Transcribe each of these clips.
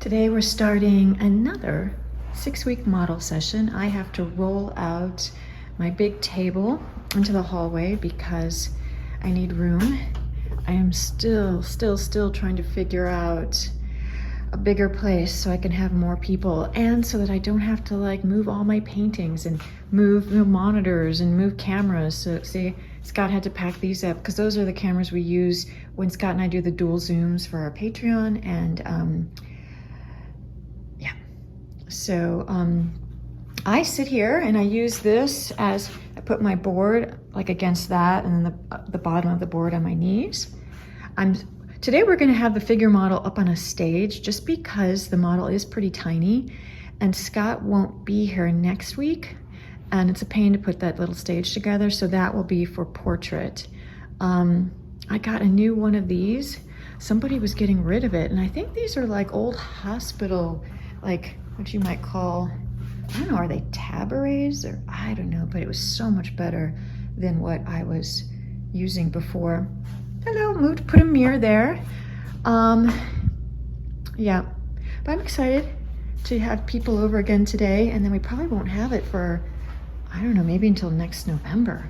Today we're starting another 6-week model session. I have to roll out my big table into the hallway because I need room. I am still trying to figure out a bigger place so I can have more people, and so that I don't have to like move all my paintings and move monitors and move cameras. So see, Scott had to pack these up because those are the cameras we use when Scott and I do the dual zooms for our Patreon. And yeah, so I sit here and I use this as I put my board like against that, and then the bottom of the board on my knees. Today we're going to have the figure model up on a stage just because the model is pretty tiny and Scott won't be here next week, and it's a pain to put that little stage together, so that will be for portrait. I got a new one of these. Somebody was getting rid of it, and I think these are like old hospital, like what you might call, I don't know, are they tabourets or I don't know, but it was so much better than what I was using before. Hello, put a mirror there. Yeah, but I'm excited to have people over again today, and then we probably won't have it for, I don't know, maybe until next November.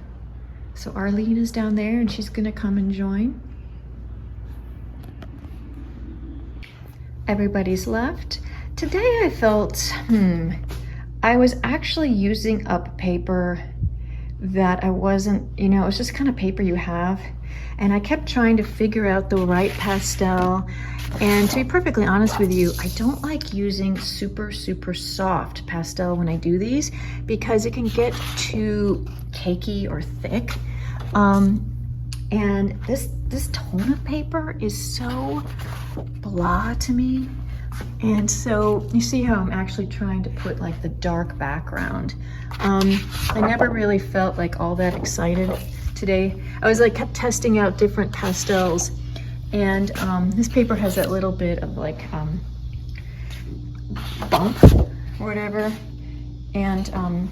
So Arlene is down there and she's gonna come and join. Everybody's left. Today I felt, I was actually using up paper that I wasn't, it was just kind of paper you have. And I kept trying to figure out the right pastel. And to be perfectly honest with you, I don't like using super soft pastel when I do these because it can get too cakey or thick. And this tone of paper is so blah to me. And so you see how I'm actually trying to put like the dark background. I never really felt like all that excited today. I was like kept testing out different pastels, and this paper has that little bit of like bump or whatever. And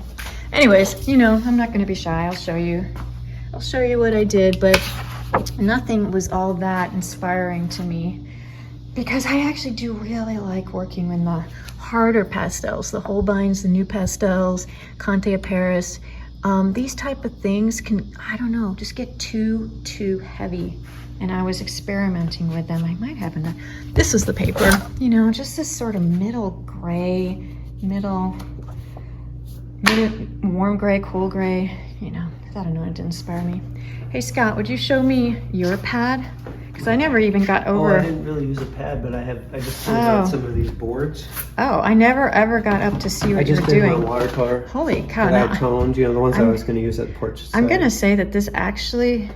anyways, I'm not going to be shy. I'll show you what I did, but nothing was all that inspiring to me, because I actually do really like working with the harder pastels, the Holbeins, the new pastels, Conte of Paris. These type of things can, I don't know, just get too heavy. And I was experimenting with them. I might have enough. This is the paper, just this sort of middle gray, middle warm gray, cool gray, I don't know, it didn't inspire me. Hey Scott, would you show me your pad? Because I never even got over. Oh, I didn't really use a pad, but I just printed out some of these boards. Oh, I never ever got up to see what you were doing. I just did my watercolor. Holy cow. That I toned, the ones I was going to use at the porch side. I'm going to say that this actually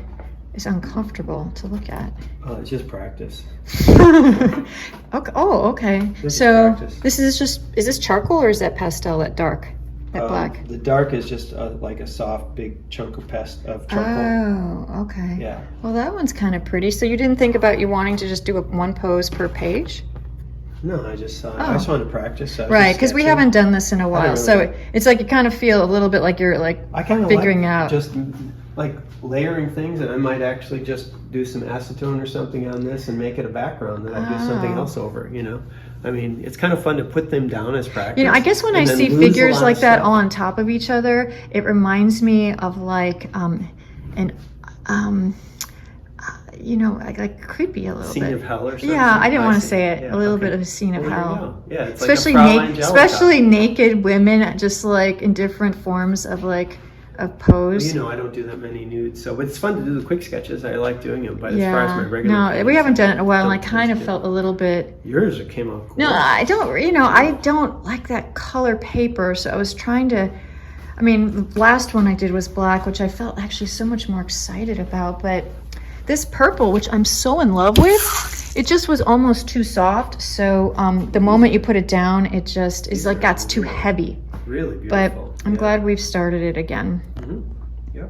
is uncomfortable to look at. Oh, it's just practice. Okay. Oh, okay. So this is this charcoal or is that pastel, that dark? That black? The dark is just like a soft, big chunk of charcoal. Oh, okay. Yeah. Well, that one's kind of pretty. So you didn't think about you wanting to just do one pose per page? No, I just wanted to practice. So right, because we haven't done this in a while. So it's like you kind of feel a little bit like you're like figuring out. Just like layering things, and I might actually just do some acetone or something on this and make it a background that I do something else over, I mean, it's kind of fun to put them down as practice. I guess when I see figures like that all on top of each other, it reminds me of like like creepy a little scene bit. Of hell or something. Yeah, I didn't want to say it. Yeah, a little bit of a scene of hell. Yeah, it's especially naked women, just like in different forms of like a pose. Well, I don't do that many nudes, so but it's fun to do the quick sketches. I like doing them, but as far as my regular no, we haven't done it in a while, and I kind of felt a little bit. Yours came out cool. No, I don't. I don't like that color paper, so I was trying to. I mean, the last one I did was black, which I felt actually so much more excited about, but this purple, which I'm so in love with, it just was almost too soft. So the moment you put it down, it just is like that's too heavy. Really beautiful. But I'm glad we've started it again. Mm-hmm. Yep.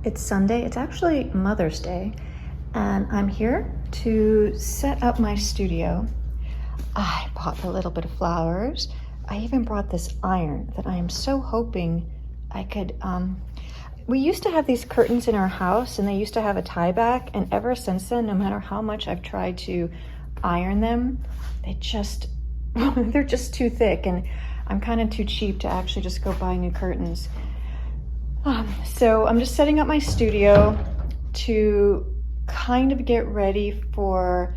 It's Sunday. It's actually Mother's Day, and I'm here to set up my studio. I bought a little bit of flowers. I even brought this iron that I am so hoping I could, we used to have these curtains in our house and they used to have a tie back, and ever since then, no matter how much I've tried to iron them, they just, they're just too thick, and I'm kind of too cheap to actually just go buy new curtains. So I'm just setting up my studio to kind of get ready for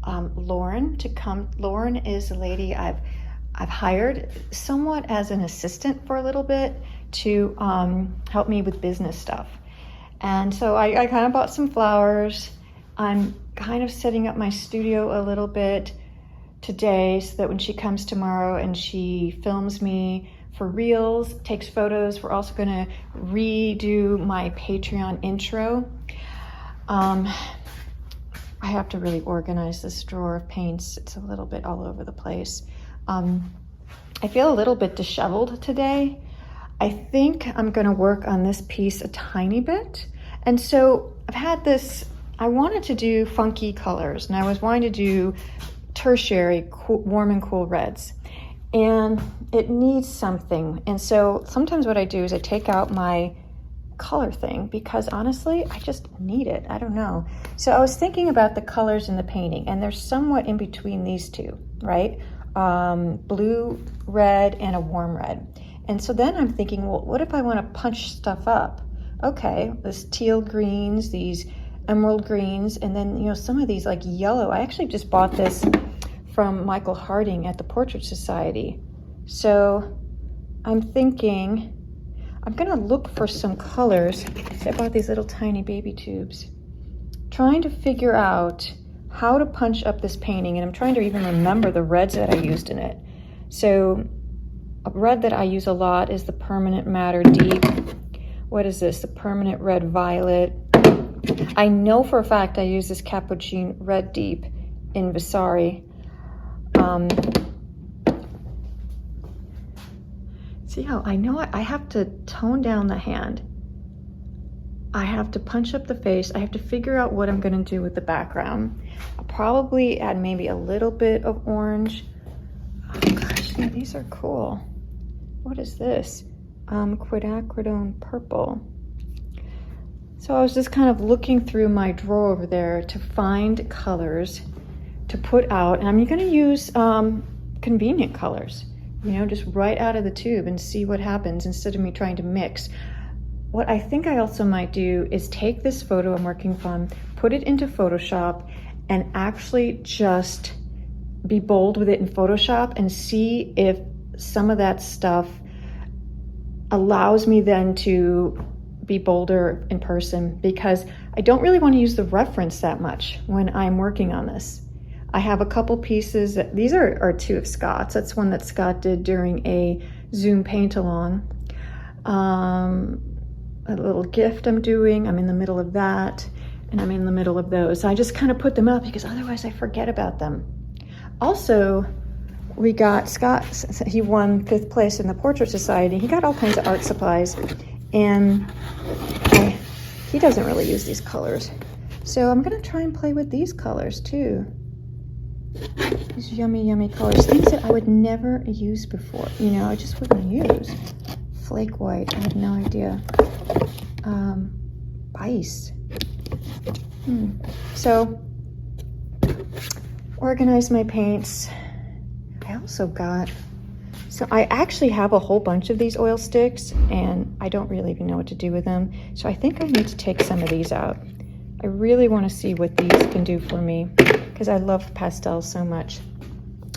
Lauren to come. Lauren is a lady I've hired somewhat as an assistant for a little bit to help me with business stuff. And so I kind of bought some flowers. I'm kind of setting up my studio a little bit today so that when she comes tomorrow and she films me for reels, takes photos, we're also gonna redo my Patreon intro. I have to really organize this drawer of paints. It's a little bit all over the place. I feel a little bit disheveled today. I think I'm gonna work on this piece a tiny bit. And so I've had this, I wanted to do funky colors, and I was wanting to do tertiary, cool, warm and cool reds. And it needs something. And so sometimes what I do is I take out my color thing because honestly, I just need it. I don't know. So I was thinking about the colors in the painting, and they're somewhat in between these two, right? Blue, red, and a warm red. And so then I'm thinking, well, what if I want to punch stuff up? Okay, this teal greens, these emerald greens, and then, you know, some of these like yellow. I actually just bought this from Michael Harding at the Portrait Society. So I'm thinking I'm gonna look for some colors. So I bought these little tiny baby tubes, trying to figure out how to punch up this painting, and I'm trying to even remember the reds that I used in it. So a red that I use a lot is the Permanent Matter Deep. What is this? The Permanent Red Violet. I know for a fact I use this Cappuccino Red Deep in Vasari. See how I know I have to tone down the hand. I have to punch up the face. I have to figure out what I'm going to do with the background. I'll probably add maybe a little bit of orange. Oh gosh, yeah, these are cool. What is this? Quinacridone Purple. So I was just kind of looking through my drawer over there to find colors to put out, and I'm going to use convenient colors, you know, just right out of the tube and see what happens instead of me trying to mix. What I think I also might do is take this photo I'm working from, put it into Photoshop, and actually just be bold with it in Photoshop and see if some of that stuff allows me then to be bolder in person, because I don't really want to use the reference that much when I'm working on this. I have a couple pieces. These are two of Scott's. That's one that Scott did during a Zoom paint along. A little gift I'm doing. I'm in the middle of that, and I'm in the middle of those. I just kind of put them up because otherwise I forget about them. Also, we got Scott, he won 5th place in the Portrait Society. He got all kinds of art supplies, and he doesn't really use these colors. So I'm gonna try and play with these colors too. These yummy, yummy colors. Things that I would never use before. You know, I just wouldn't use. Flake white, I have no idea. Ice. So, organize my paints. I also got, so I actually have a whole bunch of these oil sticks, and I don't really even know what to do with them. So I think I need to take some of these out. I really want to see what these can do for me, because I love pastels so much.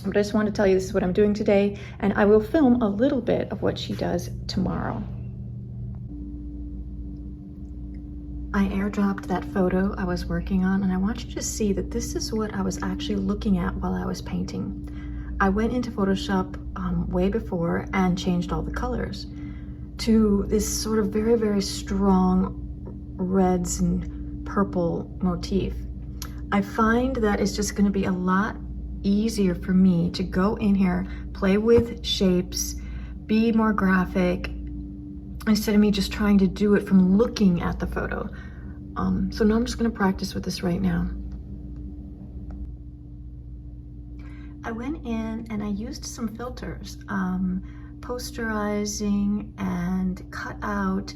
But I just want to tell you this is what I'm doing today, and I will film a little bit of what she does tomorrow. I airdropped that photo I was working on, and I want you to see that this is what I was actually looking at while I was painting. I went into Photoshop way before and changed all the colors to this sort of very, very strong reds and purple motif. I find that it's just going to be a lot easier for me to go in here, play with shapes, be more graphic, instead of me just trying to do it from looking at the photo. So now I'm just gonna practice with this right now. I went in and I used some filters, posterizing and cut out.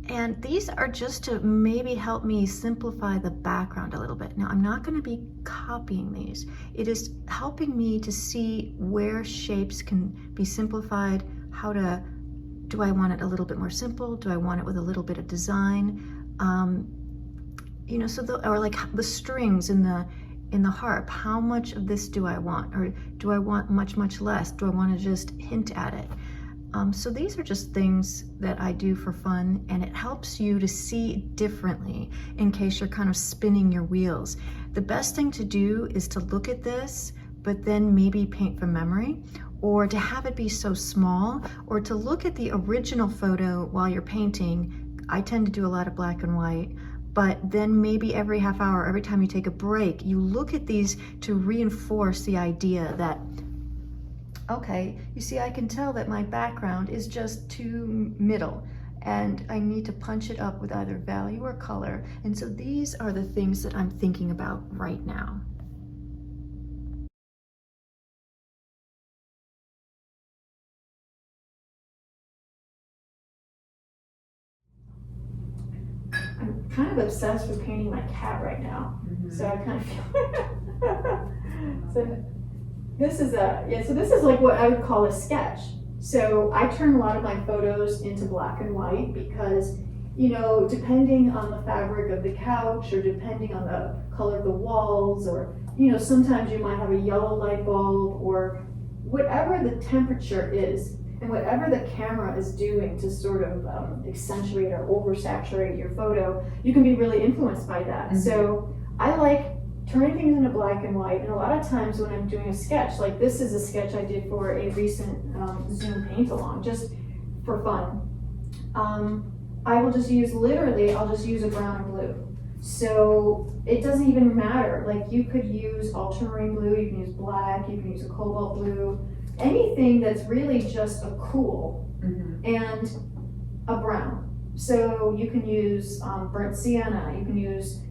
And these are just to maybe help me simplify the background a little bit. Now, I'm not going to be copying these. It is helping me to see where shapes can be simplified, do I want it a little bit more simple? Do I want it with a little bit of design? You know, or like the strings in the harp, how much of this do I want? Or do I want much, much less? Do I want to just hint at it? So these are just things that I do for fun, and it helps you to see differently in case you're kind of spinning your wheels. The best thing to do is to look at this, but then maybe paint from memory, or to have it be so small, or to look at the original photo while you're painting. I tend to do a lot of black and white, but then maybe every half hour, every time you take a break, you look at these to reinforce the idea that, okay, you see, I can tell that my background is just too middle and I need to punch it up with either value or color. And so these are the things that I'm thinking about right now. I'm kind of obsessed with painting my cat right now. So I kind of feel so this is like what I would call a sketch. So I turn a lot of my photos into black and white because, you know, depending on the fabric of the couch or depending on the color of the walls, or, you know, sometimes you might have a yellow light bulb, or whatever the temperature is and whatever the camera is doing to sort of accentuate or oversaturate your photo, you can be really influenced by that. So I like turning things into black and white, and a lot of times when I'm doing a sketch, like this is a sketch I did for a recent Zoom paint along, just for fun. I will just use, I'll just use a brown and blue. So it doesn't even matter, like you could use ultramarine blue, you can use black, you can use a cobalt blue, anything that's really just a cool and a brown. So you can use burnt sienna, you can use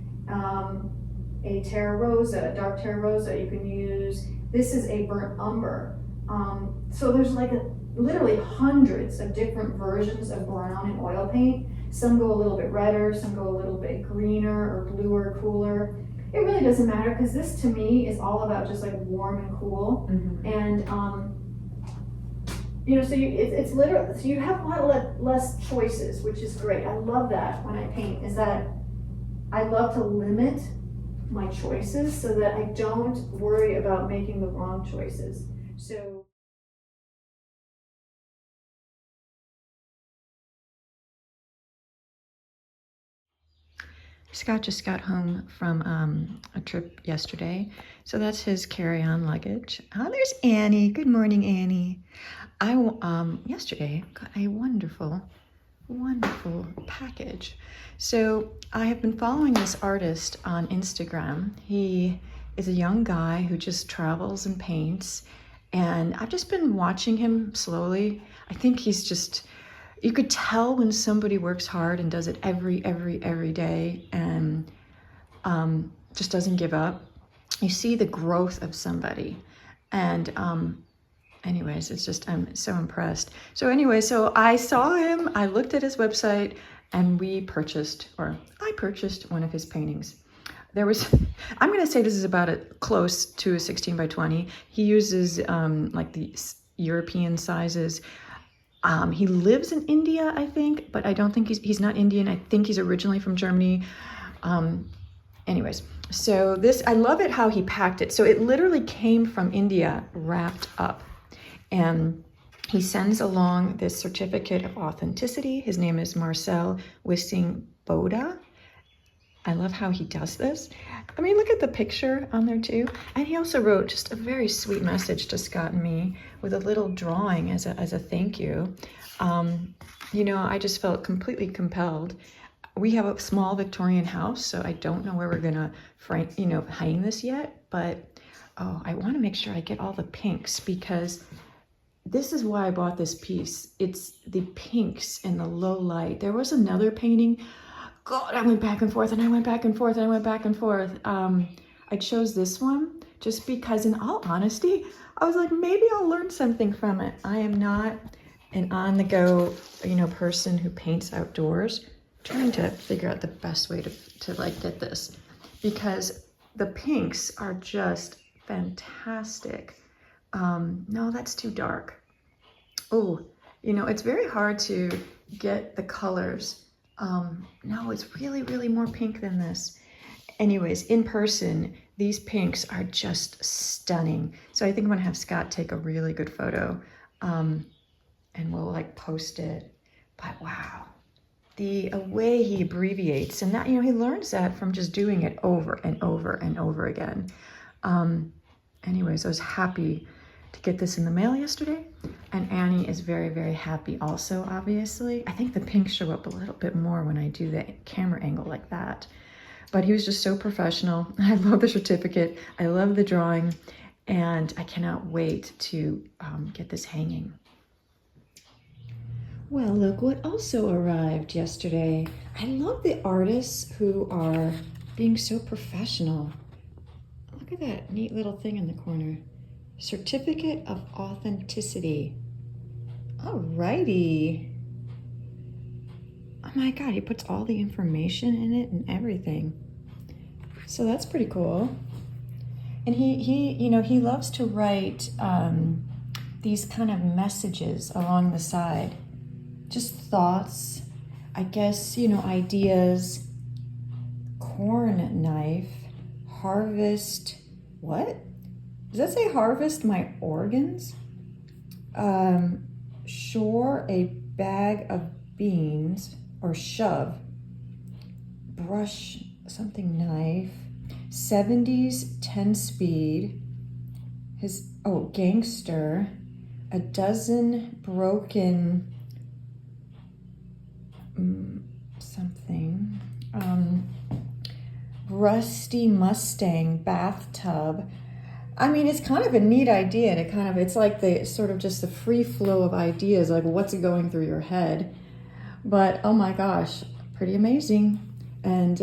a terra rosa, a dark terra rosa, you can use, this is a burnt umber. So there's like literally hundreds of different versions of brown in oil paint. Some go a little bit redder, some go a little bit greener or bluer, cooler. It really doesn't matter, because this to me is all about just like warm and cool. And you know, so it's literally, so you have a lot less choices, which is great. I love that when I paint, is that I love to limit my choices so that I don't worry about making the wrong choices. So Scott just got home from a trip yesterday, so that's his carry-on luggage. Oh, there's Annie. Good morning, Annie. I yesterday got a wonderful package. So I have been following this artist on Instagram. He is a young guy who just travels and paints, and I've just been watching him slowly. I think he's just, you could tell when somebody works hard and does it every day, and just doesn't give up. You see the growth of somebody, and anyways, it's just, I'm so impressed. So anyway, so I saw him, I looked at his website, and I purchased one of his paintings. There was, I'm gonna say this is about close to a 16 by 20. He uses like the European sizes. He lives in India, I think, but I don't think he's not Indian. I think he's originally from Germany. Anyways, so this, I love it how he packed it. So it literally came from India wrapped up. And he sends along this certificate of authenticity. His name is Marcel Wissing Boda. I love how he does this. I mean, look at the picture on there too. And he also wrote just a very sweet message to Scott and me with a little drawing as a thank you. You know, I just felt completely compelled. We have a small Victorian house, so I don't know where we're gonna hang this yet, but oh, I wanna make sure I get all the pinks, because this is why I bought this piece. It's the pinks and the low light. There was another painting. God, I went back and forth and I went back and forth and I went back and forth. I chose this one just because, in all honesty, I was like, maybe I'll learn something from it. I am not an on-the-go, person who paints outdoors. I'm trying to figure out the best way to like get this, because the pinks are just fantastic. No, that's too dark. Oh, it's very hard to get the colors. No, it's really, really more pink than this. Anyways, in person, these pinks are just stunning. So I think I'm gonna have Scott take a really good photo, and we'll like post it. But wow, the way he abbreviates, and that, he learns that from just doing it over and over and over again. Anyways, I was happy to get this in the mail yesterday, and Annie is very, very happy also, obviously. I think the pinks show up a little bit more when I do the camera angle like that. But he was just so professional. I love the certificate. I love the drawing, and I cannot wait to get this hanging. Well, look what also arrived yesterday. I love the artists who are being so professional. Look at that neat little thing in the corner. Certificate of Authenticity. Alrighty. Oh my God, he puts all the information in it and everything. So that's pretty cool. And he loves to write these kind of messages along the side. Just thoughts, I guess, ideas. Corn knife, harvest, what? Does that say harvest my organs? Shore a bag of beans, or shove. Brush something knife. 70s 10 speed. Gangster. A dozen broken something. Rusty Mustang bathtub. I mean, it's kind of a neat idea to it's like the sort of just the free flow of ideas, like what's going through your head. But oh my gosh, pretty amazing. And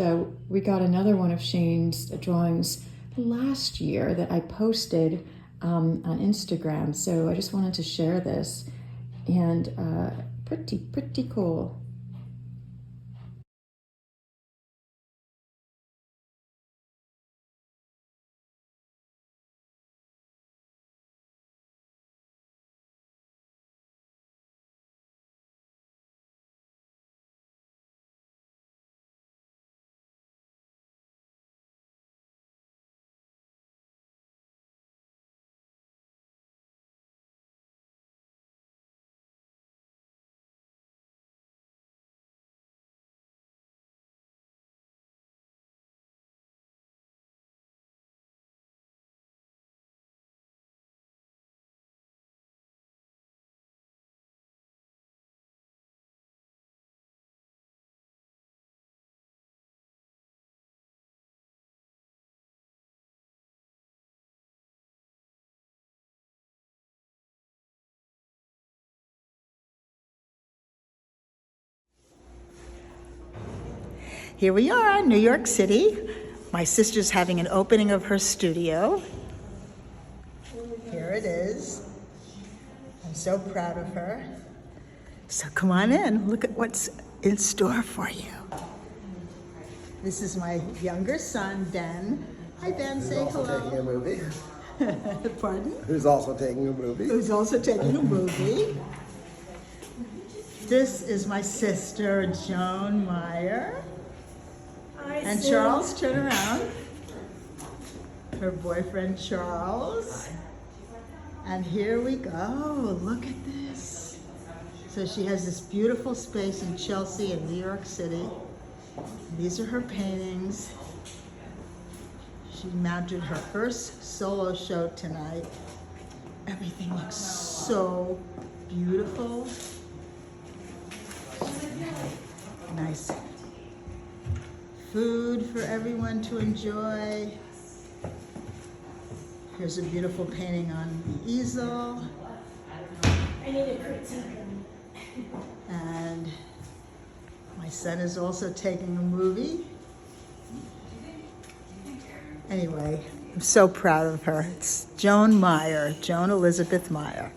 we got another one of Shane's drawings last year that I posted on Instagram. So I just wanted to share this, and pretty cool. Here we are, New York City. My sister's having an opening of her studio. Here it is. I'm so proud of her. So come on in, look at what's in store for you. This is my younger son, Ben. Hi, Ben, say hello. Who's also taking a movie. Pardon? Who's also taking a movie. Who's also taking a movie. This is my sister, Joan Meyer. And Charles, turn around. Her boyfriend, Charles. And here we go, look at this. So she has this beautiful space in Chelsea in New York City. These are her paintings. She mounted her first solo show tonight. Everything looks so beautiful. Nice food for everyone to enjoy. Here's a beautiful painting on the easel. need a critique. And my son is also taking a movie. Anyway, I'm so proud of her. It's Joan Elizabeth Meyer.